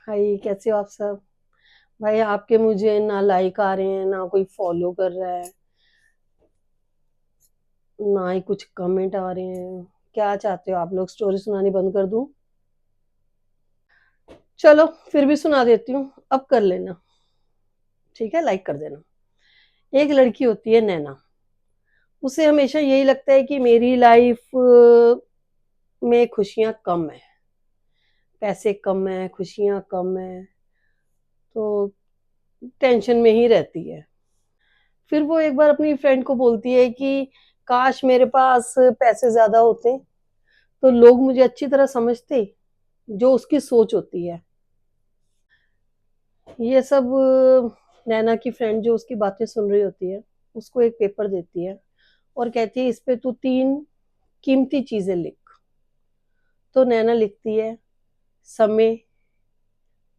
हाय, कैसे हो आप सब? भाई आपके मुझे ना लाइक आ रहे हैं, ना कोई फॉलो कर रहा है, ना ही कुछ कमेंट आ रहे हैं। क्या चाहते हो आप लोग, स्टोरी सुनानी बंद कर दूं? चलो फिर भी सुना देती हूँ, अब कर लेना। ठीक है, लाइक कर देना। एक लड़की होती है नैना। उसे हमेशा यही लगता है कि मेरी लाइफ में खुशियां कम है, पैसे कम है, खुशियां कम है, तो टेंशन में ही रहती है। फिर वो एक बार अपनी फ्रेंड को बोलती है कि काश मेरे पास पैसे ज्यादा होते तो लोग मुझे अच्छी तरह समझते। जो उसकी सोच होती है ये सब। नैना की फ्रेंड जो उसकी बातें सुन रही होती है, उसको एक पेपर देती है और कहती है इस पे तू 3 कीमती चीजें लिख। तो नैना लिखती है समय,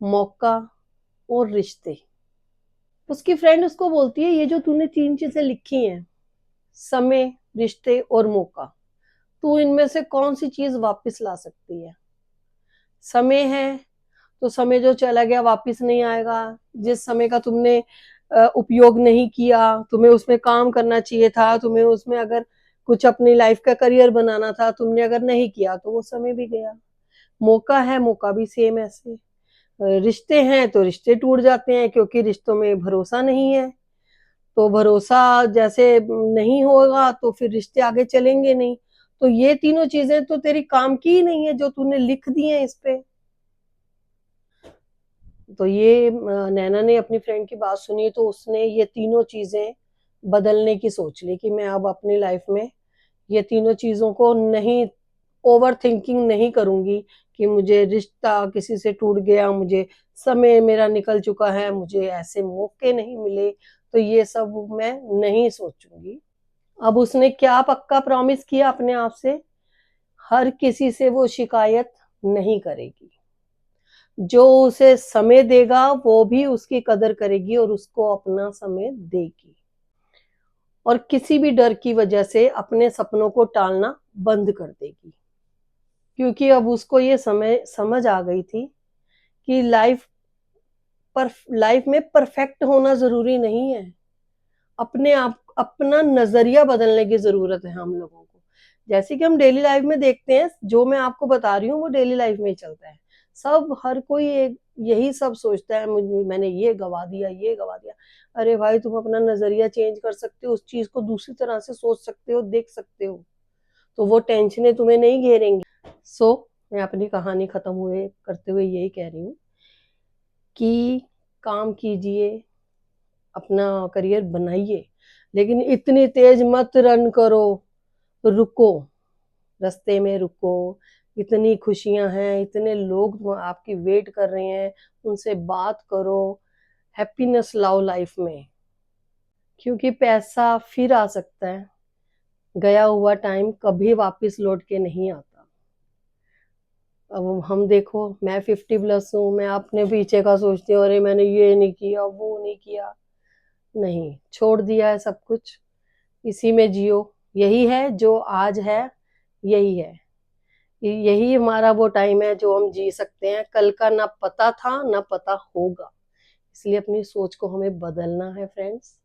मौका और रिश्ते। उसकी फ्रेंड उसको बोलती है ये जो तूने 3 चीजें लिखी हैं, समय, रिश्ते और मौका, तू इनमें से कौन सी चीज वापस ला सकती है? समय है तो समय जो चला गया वापस नहीं आएगा। जिस समय का तुमने उपयोग नहीं किया, तुम्हें उसमें काम करना चाहिए था, तुम्हें उसमें अगर कुछ अपनी लाइफ का करियर बनाना था, तुमने अगर नहीं किया तो वो समय भी गया। मौका है, मौका भी सेम ऐसे। रिश्ते हैं तो रिश्ते टूट जाते हैं क्योंकि रिश्तों में भरोसा नहीं है। तो भरोसा जैसे नहीं होगा तो फिर रिश्ते आगे चलेंगे नहीं। तो ये तीनों चीजें तो तेरी काम की ही नहीं है जो तूने लिख दी है इस पे। तो ये नैना ने अपनी फ्रेंड की बात सुनी तो उसने ये तीनों चीजें बदलने की सोच ली कि मैं अब अपनी लाइफ में ये तीनों चीजों को नहीं, ओवर थिंकिंग नहीं करूंगी कि मुझे रिश्ता किसी से टूट गया, मुझे समय मेरा निकल चुका है, मुझे ऐसे मौके नहीं मिले, तो ये सब मैं नहीं सोचूंगी। अब उसने क्या पक्का प्रॉमिस किया अपने आप से, हर किसी से वो शिकायत नहीं करेगी। जो उसे समय देगा वो भी उसकी कदर करेगी और उसको अपना समय देगी। और किसी भी डर की वजह से अपने सपनों को टालना बंद कर देगी। क्योंकि अब उसको ये समय समझ आ गई थी कि लाइफ में परफेक्ट होना जरूरी नहीं है। अपने आप अपना नजरिया बदलने की जरूरत है हम लोगों को। जैसे कि हम डेली लाइफ में देखते हैं, जो मैं आपको बता रही हूँ वो डेली लाइफ में ही चलता है। सब हर कोई एक यही सब सोचता है, मैंने ये गवा दिया, ये गवा दिया। अरे भाई, तुम अपना नजरिया चेंज कर सकते हो, उस चीज को दूसरी तरह से सोच सकते हो, देख सकते हो, तो वो टेंशनें तुम्हें नहीं घेरेंगी। सो मैं अपनी कहानी खत्म हुए करते हुए यही कह रही हूँ कि काम कीजिए, अपना करियर बनाइए, लेकिन इतनी तेज मत रन करो। रुको, रास्ते में रुको। इतनी खुशियां हैं, इतने लोग आपकी वेट कर रहे हैं, उनसे बात करो। हैप्पीनेस लाओ लाइफ में, क्योंकि पैसा फिर आ सकता है, गया हुआ टाइम कभी वापस लौट के नहीं आता। अब हम देखो, मैं 50+ हूँ, मैं अपने पीछे का सोचती हूँ, अरे मैंने ये नहीं किया, वो नहीं किया। नहीं, छोड़ दिया है सब कुछ, इसी में जियो। यही है जो आज है, यही है, यही हमारा वो टाइम है जो हम जी सकते हैं। कल का ना पता था ना पता होगा, इसलिए अपनी सोच को हमें बदलना है फ्रेंड्स।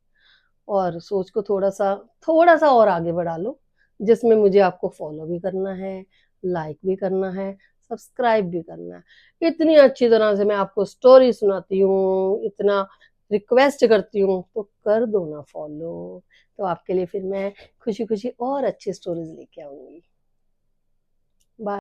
और सोच को थोड़ा सा और आगे बढ़ा लो, जिसमें मुझे आपको फॉलो भी करना है, लाइक भी करना है, सब्सक्राइब भी करना है। इतनी अच्छी तरह से मैं आपको स्टोरी सुनाती हूँ, इतना रिक्वेस्ट करती हूँ, तो कर दो ना फॉलो। तो आपके लिए फिर मैं खुशी खुशी और अच्छी स्टोरीज लेके आऊंगी।